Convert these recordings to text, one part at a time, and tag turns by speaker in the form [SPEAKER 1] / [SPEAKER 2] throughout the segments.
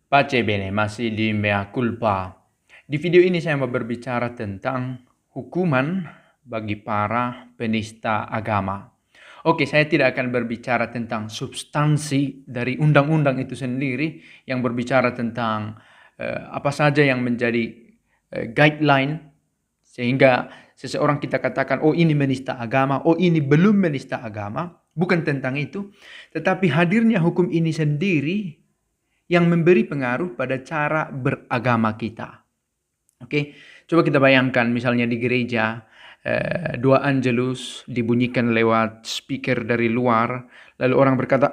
[SPEAKER 1] Pace bene, masih di mea culpa. Di video ini saya mau berbicara tentang hukuman bagi para penista agama. Oke, saya tidak akan berbicara tentang substansi dari undang-undang itu sendiri yang berbicara tentang apa saja yang menjadi guideline sehingga seseorang kita katakan, oh ini menista agama, oh ini belum menista agama. Bukan tentang itu, tetapi hadirnya hukum ini sendiri yang memberi pengaruh pada cara beragama kita. Oke, coba kita bayangkan misalnya di gereja, dua Angelus dibunyikan lewat speaker dari luar, lalu orang berkata,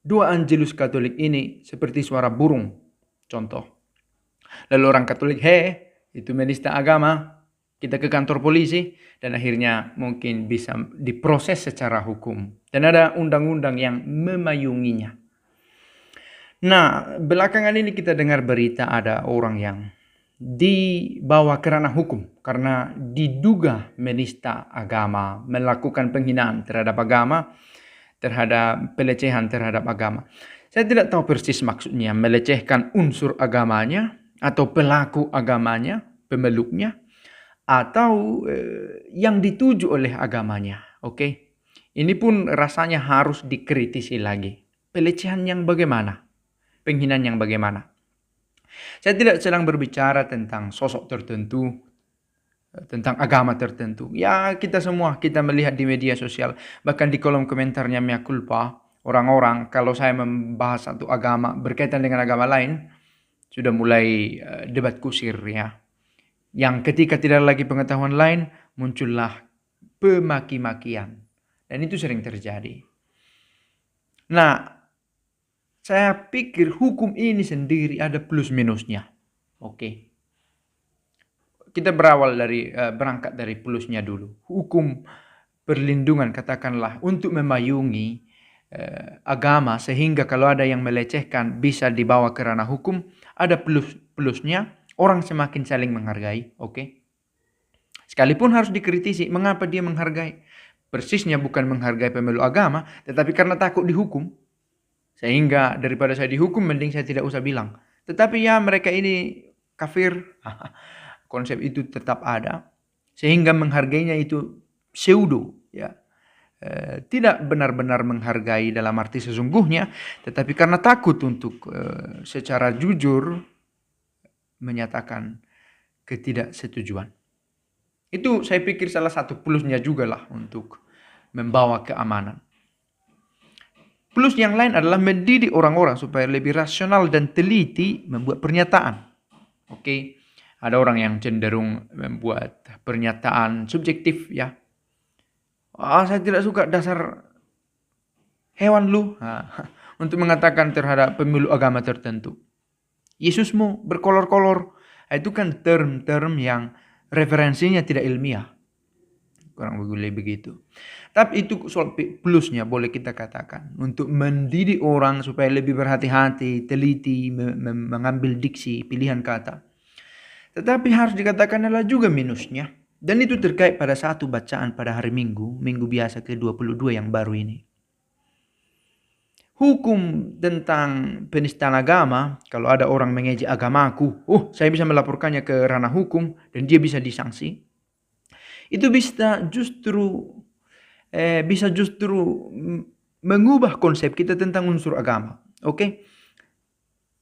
[SPEAKER 1] dua Angelus Katolik ini seperti suara burung, contoh. Lalu orang Katolik, itu menista agama, kita ke kantor polisi, dan akhirnya mungkin bisa diproses secara hukum. Dan ada undang-undang yang memayunginya. Nah, belakangan ini kita dengar berita ada orang yang dibawa ke ranah hukum karena diduga menista agama, melakukan penghinaan terhadap agama, terhadap pelecehan terhadap agama. Saya tidak tahu persis maksudnya melecehkan unsur agamanya atau pelaku agamanya, pemeluknya, atau yang dituju oleh agamanya. Oke, ini pun rasanya harus dikritisi lagi. Pelecehan yang bagaimana? Penghinaan yang bagaimana? Saya tidak sedang berbicara tentang sosok tertentu, tentang agama tertentu. Ya, kita semua, kita melihat di media sosial, bahkan di kolom komentarnya mea culpa, orang-orang kalau saya membahas satu agama berkaitan dengan agama lain, sudah mulai debat kusir ya. Yang ketika tidak lagi pengetahuan lain, muncullah pemaki-makian. Dan itu sering terjadi. Nah, saya pikir hukum ini sendiri ada plus minusnya. Oke. Kita berangkat dari plusnya dulu. Hukum perlindungan katakanlah untuk memayungi agama sehingga kalau ada yang melecehkan bisa dibawa ke ranah hukum, ada plusnya, orang semakin saling menghargai, oke. Sekalipun harus dikritisi, mengapa dia menghargai? Persisnya bukan menghargai pemeluk agama, tetapi karena takut dihukum. Sehingga daripada saya dihukum, mending saya tidak usah bilang. Tetapi ya mereka ini kafir, konsep itu tetap ada. Sehingga menghargainya itu pseudo, ya. Tidak benar-benar menghargai dalam arti sesungguhnya, tetapi karena takut untuk secara jujur menyatakan ketidaksetujuan. Itu saya pikir salah satu plusnya juga lah untuk membawa keamanan. Plus yang lain adalah mendidik orang-orang supaya lebih rasional dan teliti membuat pernyataan. Oke, ada orang yang cenderung membuat pernyataan subjektif ya. Saya tidak suka dasar hewan lu. Untuk mengatakan terhadap pemeluk agama tertentu. Yesusmu berkolor-kolor. Itu kan term-term yang referensinya tidak ilmiah. Kurang begitu. Tapi itu soal plusnya boleh kita katakan. Untuk mendidik orang supaya lebih berhati-hati, teliti, mengambil diksi, pilihan kata. Tetapi harus dikatakan adalah juga minusnya. Dan itu terkait pada satu bacaan pada hari Minggu biasa ke-22 yang baru ini. Hukum tentang penistaan agama, kalau ada orang mengejek agamaku, saya bisa melaporkannya ke ranah hukum dan dia bisa disanksi. Itu bisa justru mengubah konsep kita tentang unsur agama. Oke?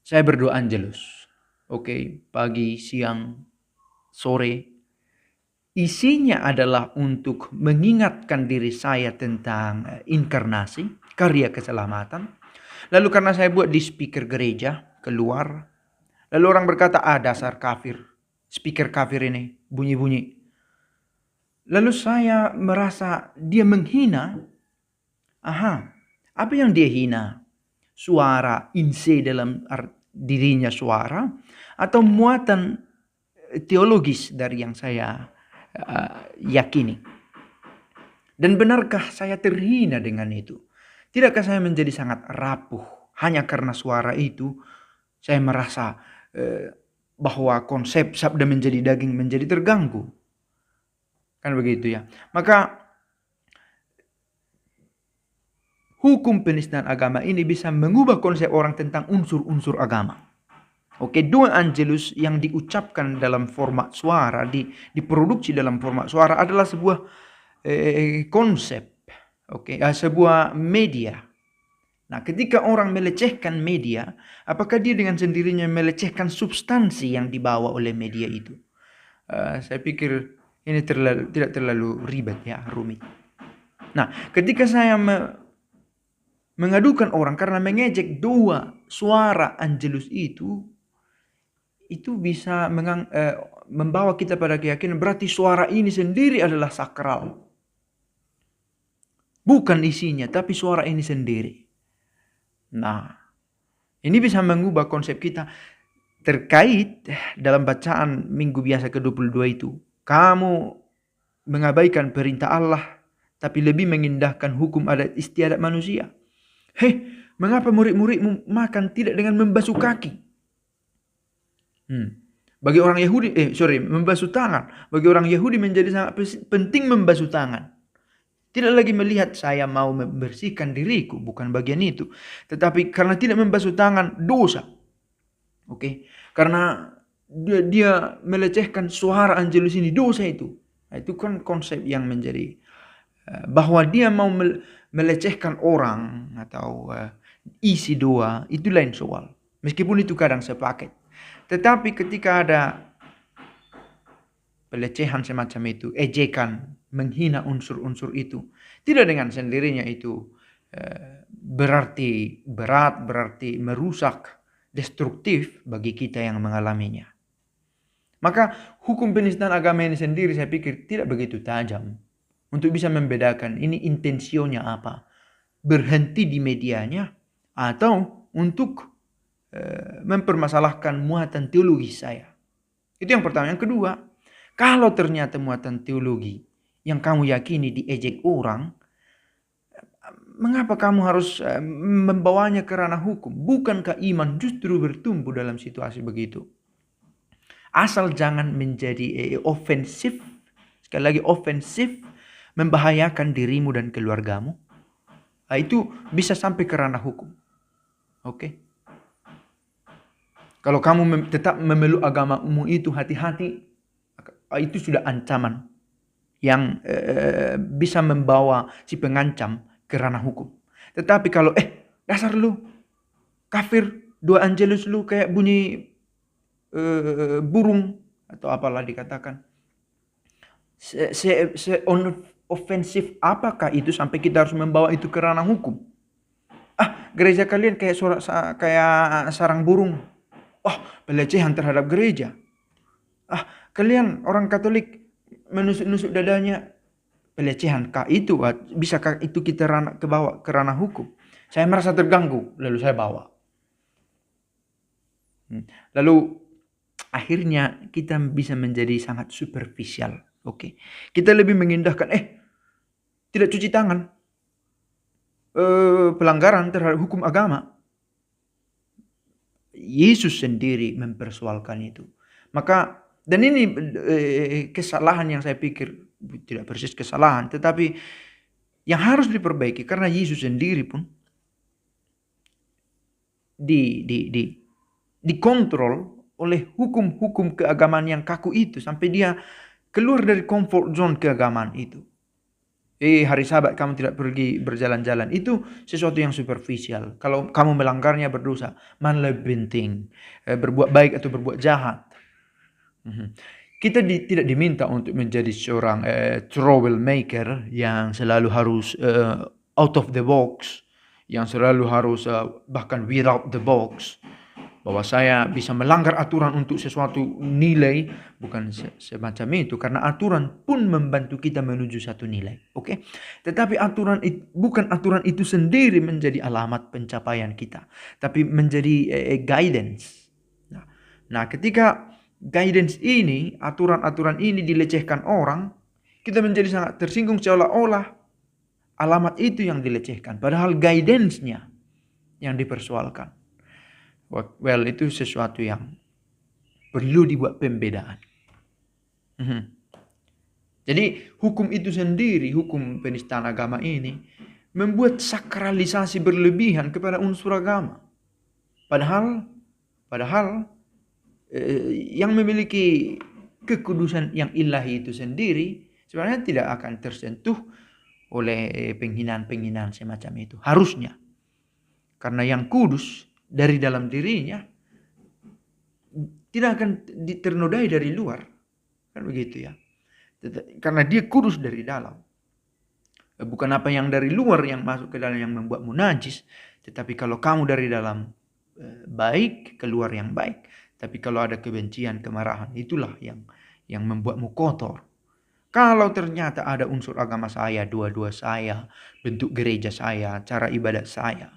[SPEAKER 1] Saya berdoa Angelus. Oke, pagi, siang, sore. Isinya adalah untuk mengingatkan diri saya tentang inkarnasi, karya keselamatan. Lalu karena saya buat di speaker gereja, keluar. Lalu orang berkata, dasar kafir. Speaker kafir ini, bunyi-bunyi. Lalu saya merasa dia menghina. Apa yang dia hina? Suara, inse dalam dirinya suara, atau muatan teologis dari yang saya yakini. Dan benarkah saya terhina dengan itu? Tidakkah saya menjadi sangat rapuh hanya karena suara itu? Saya merasa bahwa konsep sabda menjadi daging menjadi terganggu. Kan begitu ya. Maka hukum penistaan agama ini bisa mengubah konsep orang tentang unsur-unsur agama. Oke, dua angelus yang diucapkan dalam format suara, diproduksi dalam format suara adalah sebuah konsep, sebuah media. Nah, ketika orang melecehkan media, apakah dia dengan sendirinya melecehkan substansi yang dibawa oleh media itu? Saya pikir ini tidak terlalu ribet ya, rumit. Nah, ketika saya mengadukan orang karena mengejek dua suara angelus itu bisa membawa kita pada keyakinan berarti suara ini sendiri adalah sakral. Bukan isinya, tapi suara ini sendiri. Nah, ini bisa mengubah konsep kita terkait dalam bacaan minggu biasa ke-22 itu. Kamu mengabaikan perintah Allah, tapi lebih mengindahkan hukum adat istiadat manusia. Mengapa murid-muridmu makan tidak dengan membasuh kaki? Bagi orang Yahudi, membasuh tangan. Bagi orang Yahudi menjadi sangat penting membasuh tangan. Tidak lagi melihat saya mau membersihkan diriku, bukan bagian itu. Tetapi karena tidak membasuh tangan, dosa. Karena dia melecehkan suara angelus ini, dosa itu. Nah, itu kan konsep yang menjadi bahwa dia mau melecehkan orang atau isi doa, itu lain soal. Meskipun itu kadang sepaket. Tetapi ketika ada pelecehan semacam itu, ejekan, menghina unsur-unsur itu, tidak dengan sendirinya itu berarti berat, berarti merusak, destruktif bagi kita yang mengalaminya. Maka hukum penistaan agama ini sendiri saya pikir tidak begitu tajam untuk bisa membedakan ini intensionya apa, berhenti di medianya atau untuk mempermasalahkan muatan teologi saya. Itu yang pertama. Yang kedua, kalau ternyata muatan teologi yang kamu yakini diejek orang, mengapa kamu harus membawanya ke ranah hukum? Bukankah iman justru bertumbuh dalam situasi begitu? Asal jangan menjadi ofensif, sekali lagi ofensif, membahayakan dirimu dan keluargamu. Itu bisa sampai ke ranah hukum. Kalau kamu tetap memeluk agamamu itu, hati-hati, itu sudah ancaman yang bisa membawa si pengancam ke ranah hukum. Tetapi kalau dasar lu kafir, dua angelus lu kayak bunyi burung atau apalah dikatakan, ofensif apakah itu sampai kita harus membawa itu ke ranah hukum? Gereja kalian kayak sarang burung. Pelecehan terhadap gereja. Kalian orang Katolik menusuk-nusuk dadanya, pelecehan kah itu? Bisakah itu kita bawa ke ranah hukum? Saya merasa terganggu, lalu saya bawa. Lalu akhirnya kita bisa menjadi sangat superficial. Kita lebih mengindahkan tidak cuci tangan, pelanggaran terhadap hukum agama. Yesus sendiri mempersoalkan itu. Maka, dan ini kesalahan yang saya pikir tidak persis kesalahan, tetapi yang harus diperbaiki karena Yesus sendiri pun dikontrol oleh hukum-hukum keagamaan yang kaku itu sampai dia keluar dari comfort zone keagamaan itu. Hari Sabat kamu tidak pergi berjalan-jalan, itu sesuatu yang superficial. Kalau kamu melanggarnya berdosa. Mana lebih penting, berbuat baik atau berbuat jahat. Kita tidak diminta untuk menjadi seorang troublemaker yang selalu harus out of the box, yang selalu harus bahkan without the box. Bahwa saya bisa melanggar aturan untuk sesuatu nilai, bukan semacam itu, karena aturan pun membantu kita menuju satu nilai. Tetapi bukan aturan itu sendiri menjadi alamat pencapaian kita, tapi menjadi guidance. Nah, ketika guidance ini, aturan-aturan ini dilecehkan orang, kita menjadi sangat tersinggung seolah-olah alamat itu yang dilecehkan, padahal guidance-nya yang dipersoalkan. Well, itu sesuatu yang perlu dibuat pembedaan. Jadi hukum itu sendiri, hukum penistaan agama ini membuat sakralisasi berlebihan kepada unsur agama. Padahal yang memiliki kekudusan yang ilahi itu sendiri sebenarnya tidak akan tersentuh oleh penghinaan-penghinaan semacam itu. Harusnya. Karena yang kudus dari dalam dirinya tidak akan ternodai dari luar. Kan begitu ya. Karena dia kudus dari dalam. Bukan apa yang dari luar yang masuk ke dalam yang membuatmu najis. Tetapi kalau kamu dari dalam baik, keluar yang baik. Tapi kalau ada kebencian, kemarahan, itulah yang membuatmu kotor. Kalau ternyata ada unsur agama saya, dua-dua saya, bentuk gereja saya, cara ibadat saya,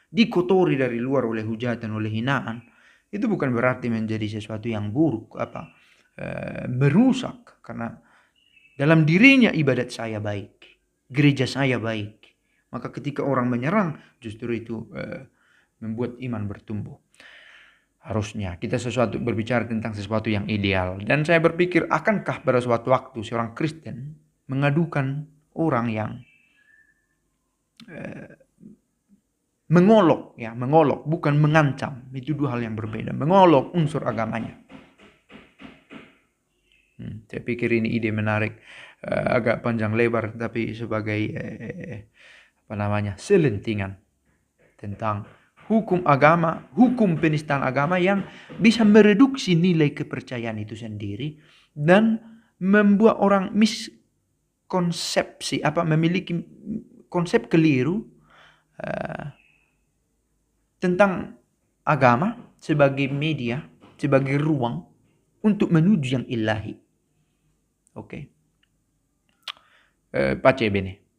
[SPEAKER 1] dikotori dari luar oleh hujatan, oleh hinaan, itu bukan berarti menjadi sesuatu yang buruk, merusak. Karena dalam dirinya ibadat saya baik, gereja saya baik. Maka ketika orang menyerang, justru itu membuat iman bertumbuh. Harusnya kita berbicara tentang sesuatu yang ideal. Dan saya berpikir, akankah pada suatu waktu seorang Kristen mengadukan orang yang mengolok, bukan mengancam. Itu dua hal yang berbeda. Mengolok unsur agamanya. Saya pikir ini ide menarik, agak panjang lebar, tapi sebagai selentingan tentang hukum agama, hukum penistaan agama yang bisa mereduksi nilai kepercayaan itu sendiri dan membuat orang miskonsepsi, memiliki konsep keliru tentang agama sebagai media, sebagai ruang untuk menuju yang ilahi. Oke. Pace bene.